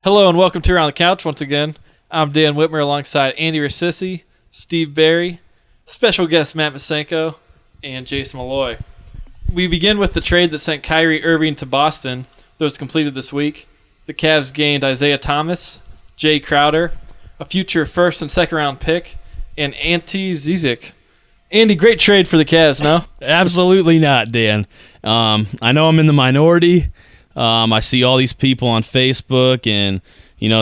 Hello and welcome to Around the Couch once again. I'm Dan Whitmer alongside Andy Rassisi, Steve Barry, special guest Matt Masenko, and Jason Malloy. We begin with the trade that sent Kyrie Irving to Boston that was completed this week. The Cavs gained Isaiah Thomas, Jay Crowder, a future first and second round pick, and Ante Zizic. Andy, great trade for the Cavs, no? Absolutely not, Dan. I know I'm in the minority. I see all these people on Facebook and,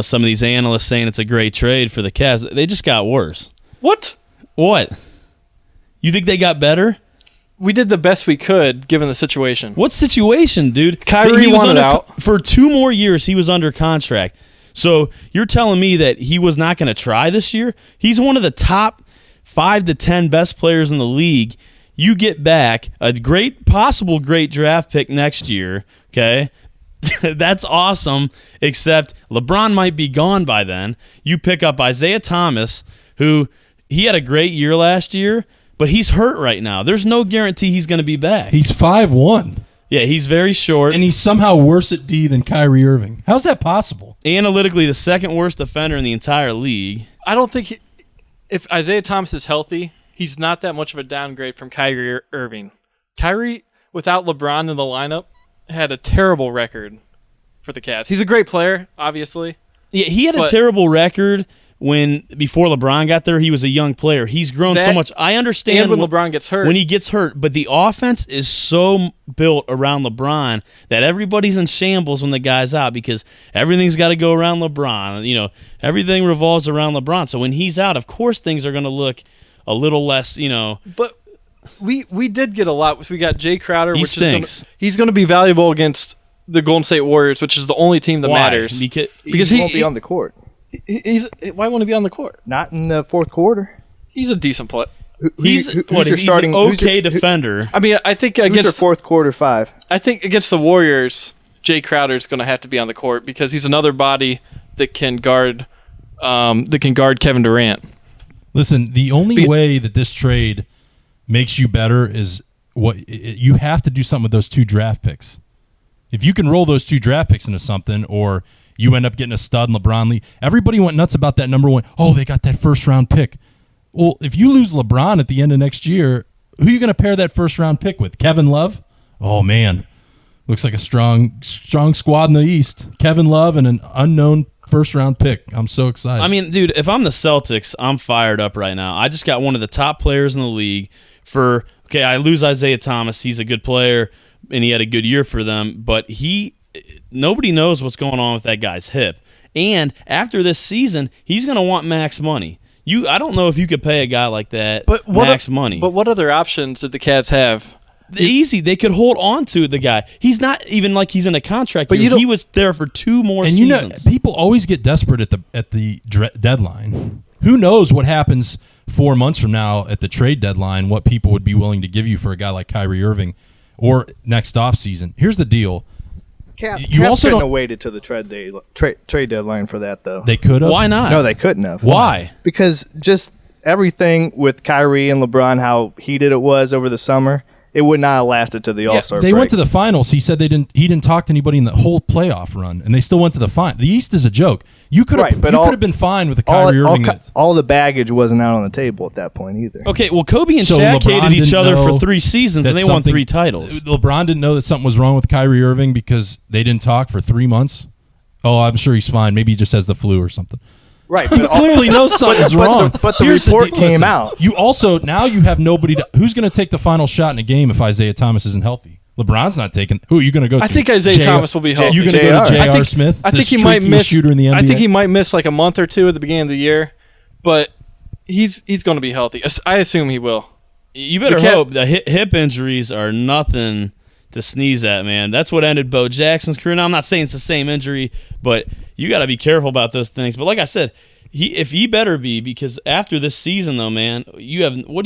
some of these analysts saying it's a great trade for the Cavs. They just got worse. What? What? You think they got better? We did the best we could given the situation. What situation, dude? Kyrie wanted out. For 2 more years, he was under contract. So you're telling me that he was not going to try this year? He's one of the top 5 to 10 best players in the league. You get back a possible great draft pick next year, okay? That's awesome, except LeBron might be gone by then. You pick up Isaiah Thomas, who he had a great year last year, but he's hurt right now. There's no guarantee he's going to be back. He's 5'1". Yeah, he's very short. And he's somehow worse at D than Kyrie Irving. How's that possible? Analytically, the second worst defender in the entire league. I don't think if Isaiah Thomas is healthy, he's not that much of a downgrade from Kyrie Irving. Kyrie, without LeBron in the lineup, had a terrible record for the Cavs. He's a great player, obviously. Yeah, he had a terrible record before LeBron got there. He was a young player. He's grown so much. I understand when LeBron gets hurt. When he gets hurt, but the offense is so built around LeBron that everybody's in shambles when the guy's out because everything's got to go around LeBron. Everything revolves around LeBron. So when he's out, of course things are going to look a little less, But we did get a lot. We got Jay Crowder, he's going to be valuable against the Golden State Warriors, which is the only team that matters. Because he won't be on the court. Why won't he be on the court? Not in the fourth quarter. He's a decent player. He's an okay defender. I mean, I think Who's against your fourth quarter 5? I think against the Warriors, Jay Crowder is going to have to be on the court because he's another body that can guard Kevin Durant. Listen, the only way that this trade makes you better is you have to do something with those 2 draft picks. If you can roll those 2 draft picks into something, or you end up getting a stud in LeBron Lee, everybody went nuts about that number 1. Oh, they got that first round pick. Well, if you lose LeBron at the end of next year, who are you going to pair that first round pick with? Kevin Love? Oh man, looks like a strong squad in the East. Kevin Love and an unknown first round pick. I'm so excited. I mean, dude, if I'm the Celtics, I'm fired up right now. I just got one of the top players in the league I lose Isaiah Thomas. He's a good player, and he had a good year for them, but nobody knows what's going on with that guy's hip. And after this season, he's going to want max money. I don't know if you could pay a guy like that max money. But what other options did the Cavs have? Easy. They could hold on to the guy. He's not even like he's in a contract year. He was there for 2 more seasons. People always get desperate at the deadline. Who knows what happens 4 months from now at the trade deadline, what people would be willing to give you for a guy like Kyrie Irving or next offseason. Here's the deal. You also couldn't have waited to the trade deadline for that, though. They could have? Why not? No, they couldn't have. Why? Because just everything with Kyrie and LeBron, how heated it was over the summer, it would not have lasted to the All-Star break. They went to the finals. He said he didn't talk to anybody in the whole playoff run, and they still went to the final. The East is a joke. You could have been fine with the Kyrie Irving. All the baggage wasn't out on the table at that point either. Okay, well, Kobe and Shaq hated each other for 3 seasons, and they won 3 titles. LeBron didn't know that something was wrong with Kyrie Irving because they didn't talk for 3 months. Oh, I'm sure he's fine. Maybe he just has the flu or something. Right, but clearly knows something's wrong. But the report came out. You also now you have nobody. Who's going to take the final shot in a game if Isaiah Thomas isn't healthy? LeBron's not taking. Who are you going to go to? I think Isaiah Thomas will be healthy. You're going to go to J.R. Smith. I think he might miss. Shooter in the NBA? I think he might miss like a month or 2 at the beginning of the year, but he's going to be healthy. I assume he will. You better hope. The hip injuries are nothing to sneeze at, man. That's what ended Bo Jackson's career. Now I'm not saying it's the same injury, but you got to be careful about those things. But like I said. He better be, because after this season, though, man, what are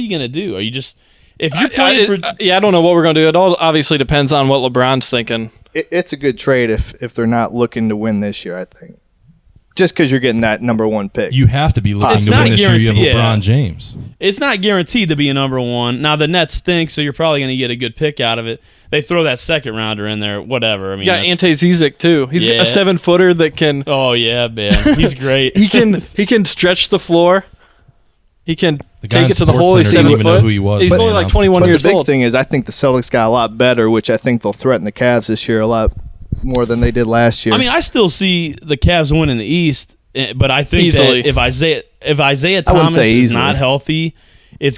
you going to do? Are you just if you're playing for? I don't know what we're going to do. It all obviously depends on what LeBron's thinking. It's a good trade if they're not looking to win this year, I think. Just because you're getting that number 1 pick. You have to be looking to win this year. You have LeBron James. It's not guaranteed to be a number 1. Now, the Nets stink, so you're probably going to get a good pick out of it. they throw that second rounder in there, whatever. I mean, you got Ante Zizic too. He's a 7-footer that can. Oh yeah, man, he's great. he can stretch the floor. He can take it to the hole. He's Center 7 didn't even know foot. who he was. He's when only they like announced 21 it. years the big old. thing is, I think the Celtics got a lot better, which I think they'll threaten the Cavs this year a lot more than they did last year. I mean, I still see the Cavs winning the East, but I think Easily. that if Isaiah I wouldn't Thomas say is easily. not healthy, it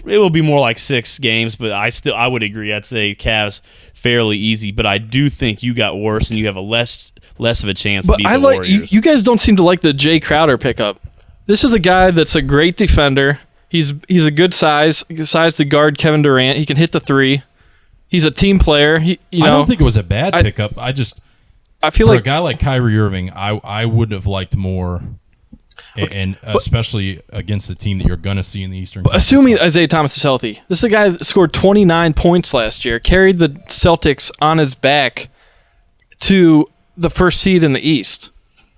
will be more like 6 games. But I would agree. I'd say Cavs fairly easy, but I do think you got worse and you have a less of a chance to But beat I the like Warriors. you guys don't seem to like the Jay Crowder pickup. This is a guy that's a great defender. He's a good size to guard Kevin Durant. He can hit the 3. He's a team player. I don't think it was a bad pickup. I feel like a guy like Kyrie Irving, I would have liked more, and especially against the team that you're going to see in the Eastern Conference. Assuming Isaiah Thomas is healthy, this is a guy that scored 29 points last year, carried the Celtics on his back to the first seed in the East.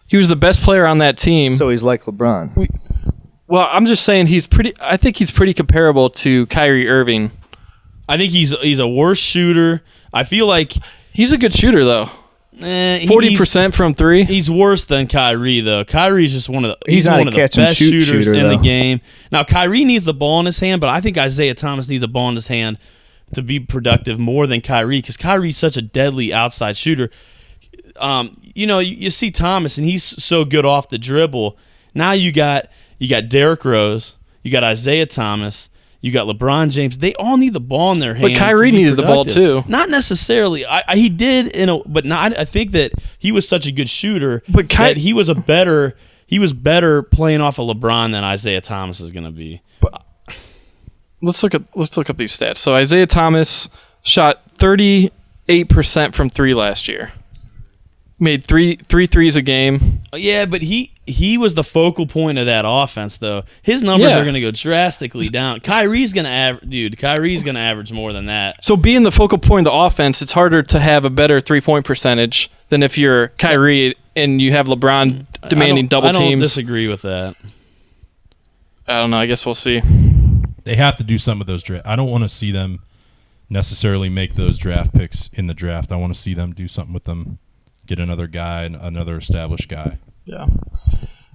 He was the best player on that team. so he's like LeBron. Well, I'm just saying I think he's pretty comparable to Kyrie Irving. I think he's a worse shooter. I feel like He's a good shooter though. 40% from 3. He's worse than Kyrie though. Kyrie's just one of the He's not one a of the catch and best shoot shooters shooter, in the though. game. Now Kyrie needs the ball in his hand, but I think Isaiah Thomas needs a ball in his hand to be productive more than Kyrie because Kyrie's such a deadly outside shooter. You see Thomas and he's so good off the dribble. Now you got Derrick Rose, you got Isaiah Thomas, you got LeBron James. They all need the ball in their hand. But Kyrie to be needed the ball productive. too. Not necessarily. He did but not. I think that he was such a good shooter. But that he was better playing off of LeBron than Isaiah Thomas is going to be. Let's look up these stats. So Isaiah Thomas shot 38% from 3 last year. Made three threes a game. Yeah, but he was the focal point of that offense, though. His numbers are going to go drastically down. Kyrie's going to average more than that. So being the focal point of the offense, it's harder to have a better 3-point percentage than if you're Kyrie and you have LeBron demanding double teams. I don't disagree with that. I don't know. I guess we'll see. They have to do something with those draft. I don't want to see them necessarily make those draft picks in the draft. I want to see them do something with them. Get another guy, another established guy. Yeah.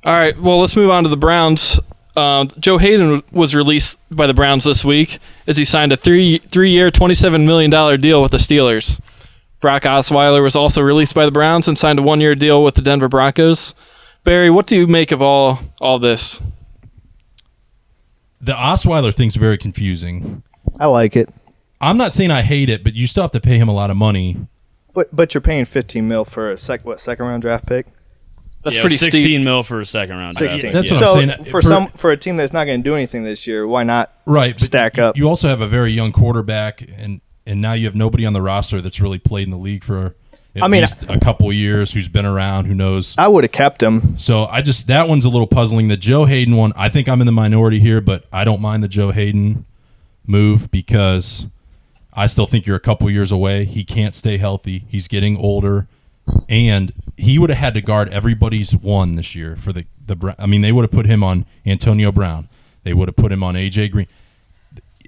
All right. Well, let's move on to the Browns. Joe Haden was released by the Browns this week as he signed a 3-year, $27 million deal with the Steelers. Brock Osweiler was also released by the Browns and signed a 1-year deal with the Denver Broncos. Barry, what do you make of all this? The Osweiler thing's very confusing. I like it. I'm not saying I hate it, but you still have to pay him a lot of money. But you're paying $15 million for a second round draft pick? That's Yeah, pretty 16 steep. mil for a second round. 16. That's draft. what so I'm saying. For a team that's not going to do anything this year, why not Right, but stack up? You also have a very young quarterback, and now you have nobody on the roster that's really played in the league for at least a couple of years, who's been around, who knows. I would have kept him. So that one's a little puzzling. The Joe Haden one, I think I'm in the minority here, but I don't mind the Joe Haden move because I still think you're a couple years away. He can't stay healthy. He's getting older, and he would have had to guard everybody's one this year for the. I mean, they would have put him on Antonio Brown. They would have put him on AJ Green.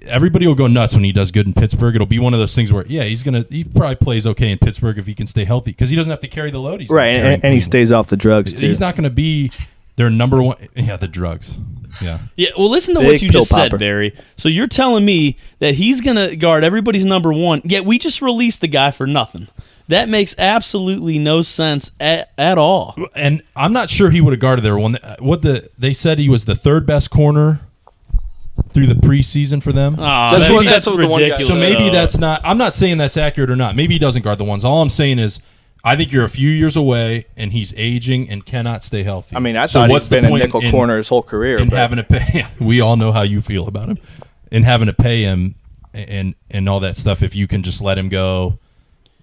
Everybody will go nuts when he does good in Pittsburgh. It'll be one of those things where, yeah, he probably plays okay in Pittsburgh if he can stay healthy because he doesn't have to carry the load. He's Right, and he stays off the drugs, too. He's not going to be their number one. Yeah, the drugs. Yeah. Yeah, well, listen to Big what you just pill said, popper. Barry. So you're telling me that he's going to guard everybody's number one, yet we just released the guy for nothing. That makes absolutely no sense at all. And I'm not sure he would have guarded their one. They said he was the third best corner through the preseason for them. That's what the one guy ridiculous. So maybe that's not. I'm not saying that's accurate or not. Maybe he doesn't guard the ones. All I'm saying is, I think you're a few years away, and he's aging and cannot stay healthy. I mean, I So thought what's he's the been a point nickel in- corner his whole career. and but having to pay. We all know how you feel about him, and having to pay him and all that stuff. If you can just let him go,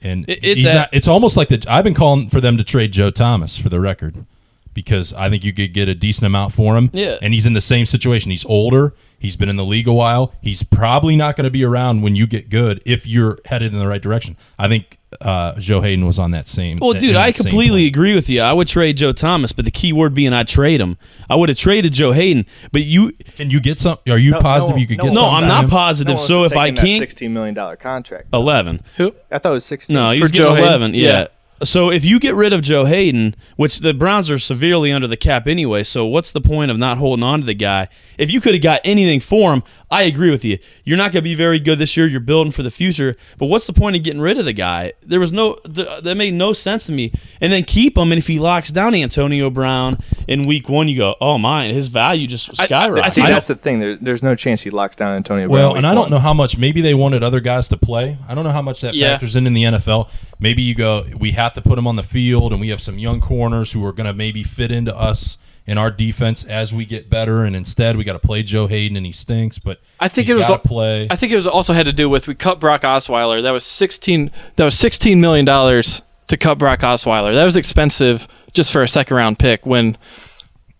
and it's almost like I've been calling for them to trade Joe Thomas for the record, because I think you could get a decent amount for him. Yeah. And he's in the same situation. He's older. He's been in the league a while. He's probably not going to be around when you get good if you're headed in the right direction. I think Joe Haden was on that same. Well, dude, I completely agree with you. I would trade Joe Thomas, but the key word being I'd trade him. I would have traded Joe Haden, but can you get some? Are you positive you could get? No, something I'm not out of him? positive. So if I can't, $16 million contract. 11. Who? I thought it was 16. No, he's For Joe getting 11. Haden? Yeah. Yeah. So if you get rid of Joe Haden, which the Browns are severely under the cap anyway, so what's the point of not holding on to the guy? If you could have got anything for him, I agree with you. You're not going to be very good this year. You're building for the future. But what's the point of getting rid of the guy? That made no sense to me. And then keep him, and if he locks down Antonio Brown in week 1, you go, oh, my, his value just skyrockets. I think that's the thing. There's no chance he locks down Antonio Brown. Well, and I don't know how much. Maybe they wanted other guys to play. I don't know how much that factors in the NFL. Maybe you go, we have to put him on the field, and we have some young corners who are going to maybe fit into us in our defense as we get better, and instead we got to play Joe Haden, and he stinks. But I think he's it was gotta play. I think it was also had to do with we cut Brock Osweiler. That was $16 million to cut Brock Osweiler. That was expensive just for a second round pick. When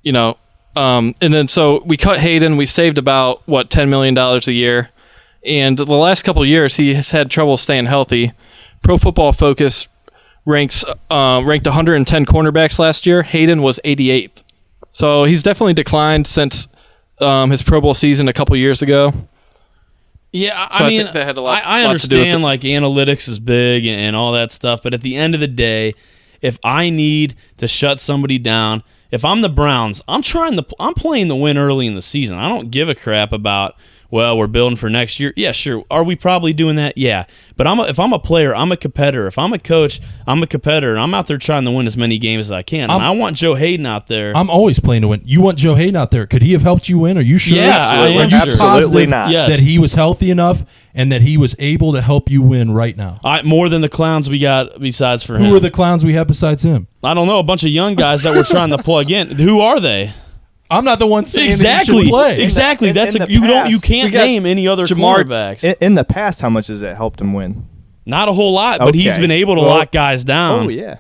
and then so we cut Haden. We saved about $10 million a year, and the last couple of years he has had trouble staying healthy. Pro Football Focus ranked 110 cornerbacks last year. Haden was 88th. So he's definitely declined since his Pro Bowl season a couple years ago. Yeah, So I I mean, think that had a I lot to do with understand it. like analytics is big and all that stuff, but at the end of the day, if I need to shut somebody down, if I'm the Browns, I'm playing the win early in the season. I don't give a crap about, well, we're building for next year. Yeah, sure. Are we probably doing that? Yeah. But if I'm a player, I'm a competitor. If I'm a coach, I'm a competitor. And I'm out there trying to win as many games as I can. And I want Joe Hayden out there. I'm always playing to win. You want Joe Hayden out there. Could he have helped you win? Are you sure? Yeah, I am Are you sure. Absolutely positive not. Yes. that he was healthy enough and that he was able to help you win right now? More than the clowns we got besides for him. Who are the clowns we have besides him? I don't know. A bunch of young guys that we're trying to plug in. Who are they? I'm not the one saying that he Exactly. should play. Exactly. In That's the you past, can't we got name any other quarterbacks. In the past, how much has it helped him win? Not a whole lot, but he's Okay. been able to Well, lock guys down. Oh, yeah.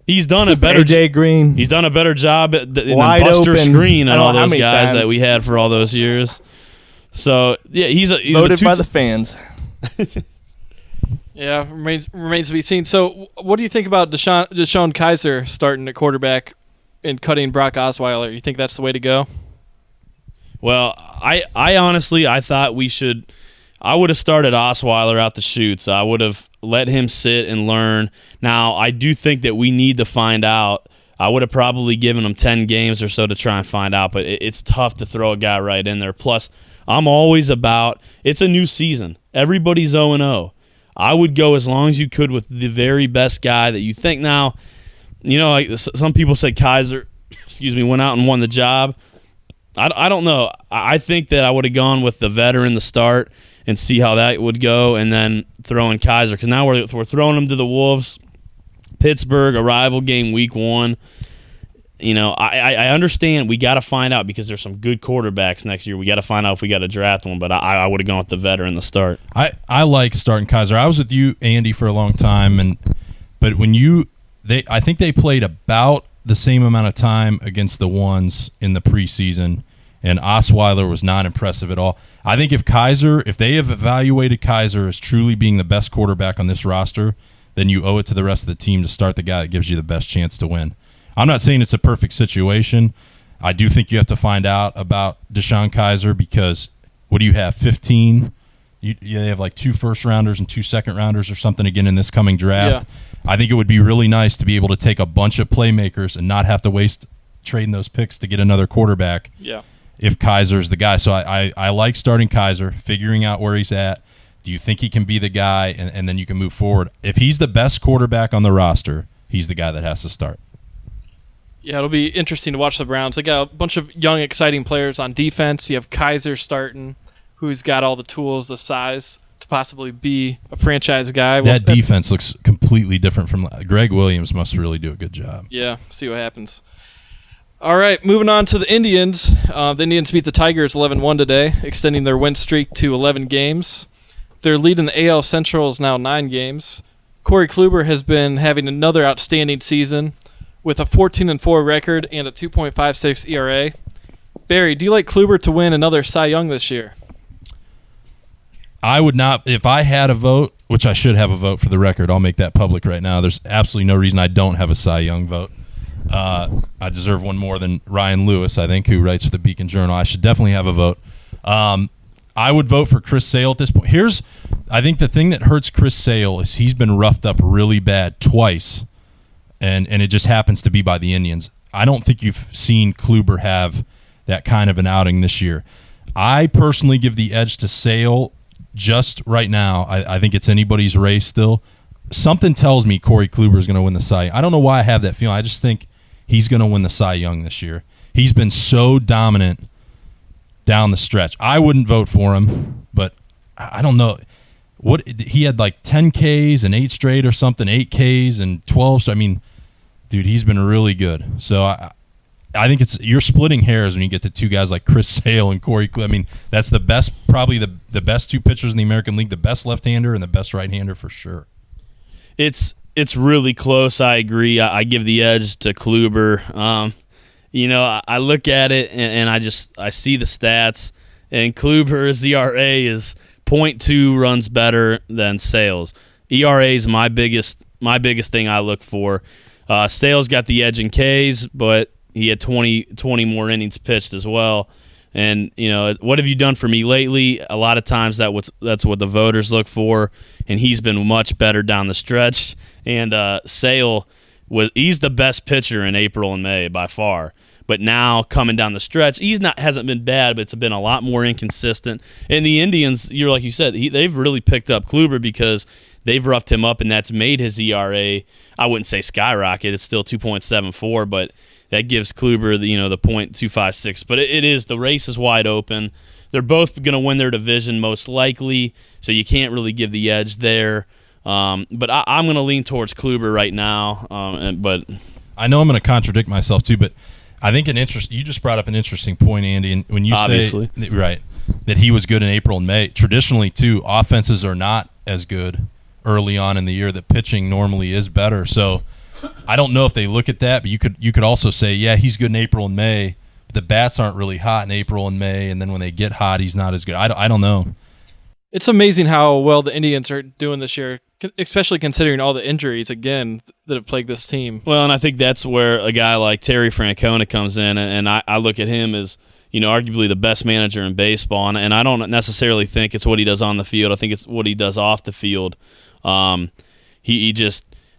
He's done a better AJ Green. He's done a better job at than Wide Buster open. Screen I and don't all know how those many guys that times. we had for all those years. So yeah, he's voted by the fans. Yeah, remains to be seen. So, what do you think about Deshaun Kaiser starting at quarterback and cutting Brock Osweiler? You think that's the way to go? Well, I honestly thought I would have started Osweiler out the chutes. I would have let him sit and learn. Now, I do think that we need to find out. I would have probably given him 10 games or so to try and find out, but it's tough to throw a guy right in there. Plus, I'm always about, it's a new season. Everybody's 0-0. I would go as long as you could with the very best guy that you think. Now, like some people said Kaiser, went out and won the job. I don't know. I think that I would have gone with the veteran to start and see how that would go, and then throw in Kaiser, because now we're throwing him to the Wolves, Pittsburgh, a rival game week 1. I understand we got to find out because there's some good quarterbacks next year. We got to find out if we got to draft one, but I would have gone with the veteran to start. I like starting Kaiser. I was with you, Andy, for a long time, but when I think they played about the same amount of time against the ones in the preseason, and Osweiler was not impressive at all. I think if they have evaluated Kaiser as truly being the best quarterback on this roster, then you owe it to the rest of the team to start the guy that gives you the best chance to win. I'm not saying it's a perfect situation. I do think you have to find out about Deshaun Kaiser because what do you have, 15? You have like 2 first-rounders and 2 second-rounders or something again in this coming draft. Yeah. I think it would be really nice to be able to take a bunch of playmakers and not have to waste trading those picks to get another quarterback. Yeah. If Kaiser's the guy. So I like starting Kaiser, figuring out where he's at. Do you think he can be the guy, and then you can move forward? If he's the best quarterback on the roster, he's the guy that has to start. Yeah, it'll be interesting to watch the Browns. They got a bunch of young, exciting players on defense. You have Kaiser starting, who's got all the tools, the size to possibly be a franchise guy. That defense looks completely different from Greg Williams. Must really do a good job. Yeah, see what happens. All right, moving on to the Indians. The Indians beat the Tigers 11-1 today, extending their win streak to 11 games. Their lead in the AL Central is now 9 games. Corey Kluber has been having another outstanding season with a 14-4 record and a 2.56 ERA. Barry, do you like Kluber to win another Cy Young this year? I would not. If I had a vote, which I should have a vote for the record. I'll make that public right now. There's absolutely no reason I don't have a Cy Young vote. I deserve one more than Ryan Lewis, I think, who writes for the Beacon Journal. I should definitely have a vote. I would vote for Chris Sale at this point. I think the thing that hurts Chris Sale is he's been roughed up really bad twice, and it just happens to be by the Indians. I don't think you've seen Kluber have that kind of an outing this year. I personally give the edge to Sale just right now. I think it's anybody's race still. Something tells me Corey Kluber is going to win the Cy Young. I don't know why I have that feeling. I just think he's going to win the Cy Young this year. He's been so dominant down the stretch. I wouldn't vote for him, but I don't know. He had like 10 Ks and 8 straight or something, 8 Ks and 12. So, I mean, dude, he's been really good. So I think you're splitting hairs when you get to two guys like Chris Sale and Corey Kluber. I mean, that's the best, probably the best two pitchers in the American League, the best left-hander and the best right-hander for sure. It's really close. I agree. I give the edge to Kluber. I look at it and I see the stats, and Kluber's ERA is 0.2 runs better than Sale's. ERA is my biggest thing I look for. Sale's got the edge in Ks, but he had 20 more innings pitched as well. And, what have you done for me lately? A lot of times that's what the voters look for, and he's been much better down the stretch. And Sale, he's the best pitcher in April and May by far. But now coming down the stretch, hasn't been bad, but it's been a lot more inconsistent. And the Indians, like you said, they've really picked up Kluber because they've roughed him up, and that's made his ERA, I wouldn't say skyrocket. It's still 2.74, but that gives Kluber the .256. But the race is wide open. They're both going to win their division most likely, so you can't really give the edge there. But I'm going to lean towards Kluber right now. But I know I'm going to contradict myself too, but I think you just brought up an interesting point, Andy. And when you Obviously. say right that he was good in April and May, traditionally too, offenses are not as good early on in the year. The pitching normally is better. So I don't know if they look at that, but you could also say, yeah, he's good in April and May, but the bats aren't really hot in April and May, and then when they get hot, he's not as good. I don't know. It's amazing how well the Indians are doing this year, especially considering all the injuries, again, that have plagued this team. Well, and I think that's where a guy like Terry Francona comes in, and I look at him as, arguably the best manager in baseball, and I don't necessarily think it's what he does on the field. I think it's what he does off the field.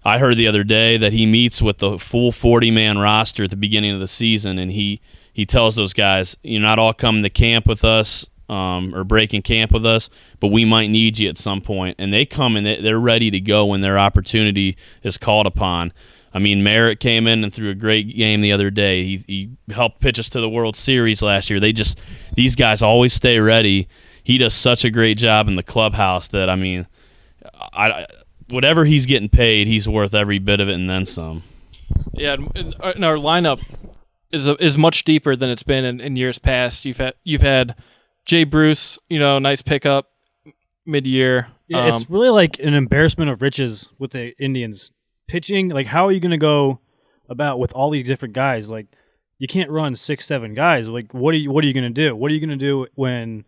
I heard the other day that he meets with the full 40-man roster at the beginning of the season, and he tells those guys, you're not all coming to camp with us or breaking camp with us, but we might need you at some point. And they come and they're ready to go when their opportunity is called upon. I mean, Merritt came in and threw a great game the other day. He helped pitch us to the World Series last year. These guys always stay ready. He does such a great job in the clubhouse that, I mean, whatever he's getting paid, he's worth every bit of it and then some. Yeah, and our lineup is much deeper than it's been in years past. You've had Jay Bruce, nice pickup mid-year. Yeah, it's really like an embarrassment of riches with the Indians pitching. Like, how are you going to go about with all these different guys? Like, you can't run 6-7 guys. Like, what are you going to do? What are you going to do when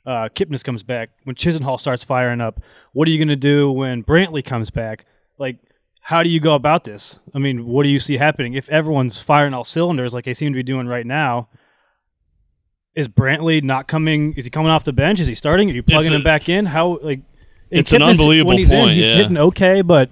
Kipnis comes back, when Chisenhall starts firing up? What are you going to do when Brantley comes back? Like, how do you go about this? I mean, what do you see happening? If everyone's firing all cylinders like they seem to be doing right now, is Brantley not coming? Is he coming off the bench? Is he starting? Are you plugging him back in? It's an unbelievable when he's point. He's hitting okay, but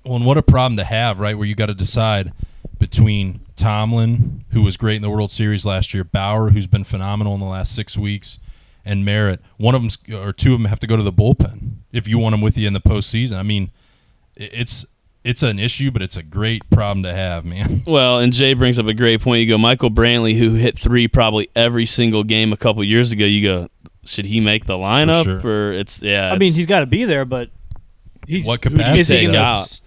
well, and what a problem to have, right? Where you got to decide between Tomlin, who was great in the World Series last year, Bauer, who's been phenomenal in the last 6 weeks, and Merritt. One of them or two of them have to go to the bullpen if you want them with you in the postseason. I mean, it's an issue, but it's a great problem to have, man. Well, and Jay brings up a great point. You go, Michael Brantley, who hit 3 probably every single game a couple years ago. You go, should he make the lineup? For sure. I mean, he's got to be there, but what capacity?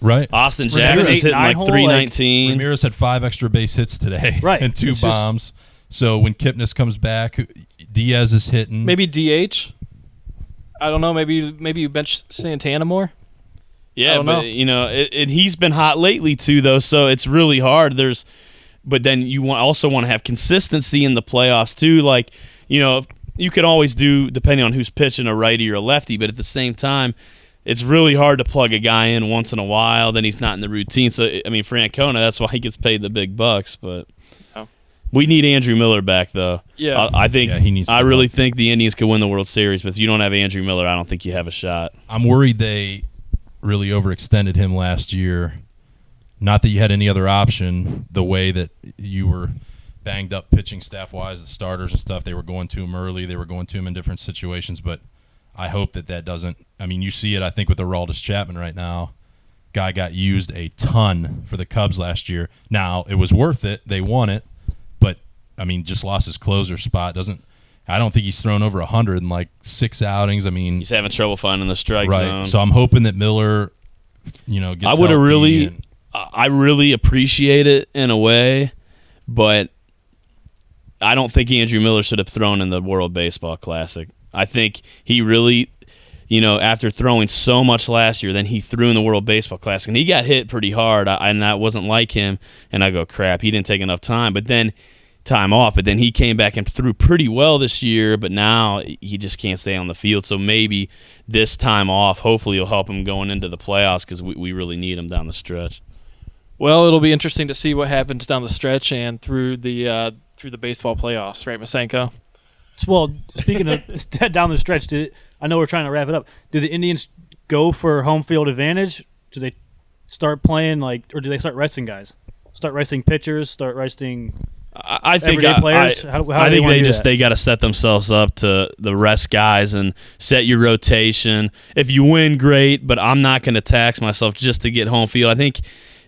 Right. Austin Jackson's hitting like 319. Ramirez had 5 extra base hits today, right, and 2 bombs. So when Kipnis comes back, Diaz is hitting. Maybe DH. I don't know. Maybe you bench Santana more. Yeah, but he's been hot lately too, though. So it's really hard. But then you also want to have consistency in the playoffs too. Like, you could always do, depending on who's pitching, a righty or a lefty. But at the same time, it's really hard to plug a guy in once in a while. Then he's not in the routine. So, I mean, Francona, that's why he gets paid the big bucks. But we need Andrew Miller back, though. Yeah. I think he needs to I come really back. think the Indians could win the World Series. But if you don't have Andrew Miller, I don't think you have a shot. I'm worried they really overextended him last year. Not that you had any other option, the way that you were banged up pitching staff-wise, the starters and stuff. They were going to him early. They were going to him in different situations. But I hope that doesn't – I mean, you see it, I think, with Aroldis Chapman right now. Guy got used a ton for the Cubs last year. Now, it was worth it. They won it. But, I mean, just lost his closer spot. I don't think he's thrown over 100 in, like, 6 outings. I mean – He's having trouble finding the strike zone. Right. So I'm hoping that Miller, gets I would have healthy really and- – I really appreciate it in a way, but I don't think Andrew Miller should have thrown in the World Baseball Classic. I think he really, after throwing so much last year, then he threw in the World Baseball Classic, and he got hit pretty hard, and that wasn't like him. And I go, crap, he didn't take enough time. But then he came back and threw pretty well this year, but now he just can't stay on the field. So maybe this time off, hopefully, will help him going into the playoffs because we really need him down the stretch. Well, it'll be interesting to see what happens down the stretch and through the baseball playoffs, right, Masenko? Well, speaking of down the stretch, I know we're trying to wrap it up. Do the Indians go for home field advantage? Do they start playing or do they start resting guys? Start resting pitchers? Start resting I think everyday players? How do I think they got to set themselves up to the rest guys and set your rotation. If you win, great, but I'm not going to tax myself just to get home field. I think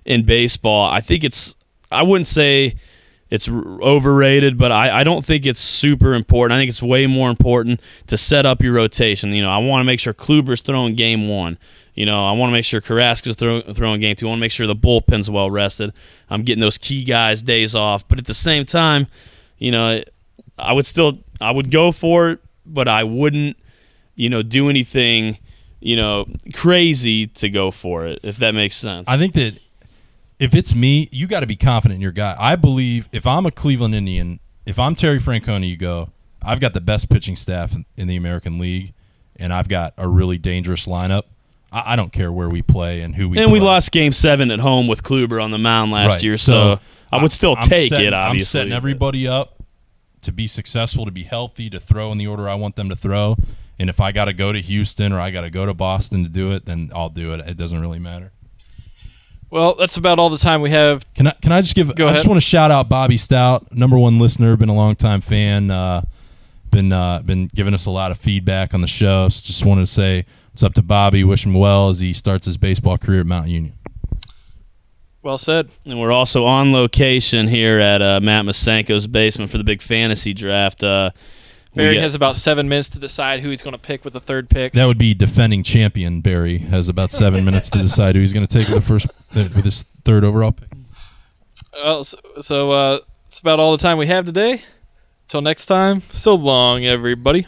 in baseball, I wouldn't say it's overrated, but I don't think it's super important. I think it's way more important to set up your rotation. I want to make sure Kluber's throwing game 1. I want to make sure Carrasco's throwing game 2. I want to make sure the bullpen's well rested. I'm getting those key guys days off. But at the same time, I would go for it, but I wouldn't, do anything, crazy to go for it, if that makes sense. I think that if it's me, you got to be confident in your guy. I believe if I'm a Cleveland Indian, if I'm Terry Francona, you go, I've got the best pitching staff in the American League, and I've got a really dangerous lineup. I don't care where we play and who we play. And we lost Game 7 at home with Kluber on the mound last year, so I would still take it, obviously. I'm setting everybody up to be successful, to be healthy, to throw in the order I want them to throw. And if I got to go to Houston or I got to go to Boston to do it, then I'll do it. It doesn't really matter. Well, that's about all the time we have. Can I just give? Go I ahead. just want to shout out Bobby Stout, #1 listener, been a long-time fan, been giving us a lot of feedback on the show. So just wanted to say what's up to Bobby. Wish him well as he starts his baseball career at Mount Union. Well said. And we're also on location here at Matt Masenko's basement for the big fantasy draft. Barry has about 7 minutes to decide who he's going to pick with the third pick. That would be defending champion Barry has about 7 minutes to decide who he's going to take with his third overall pick. Well, so it's about all the time we have today. Till next time, so long, everybody.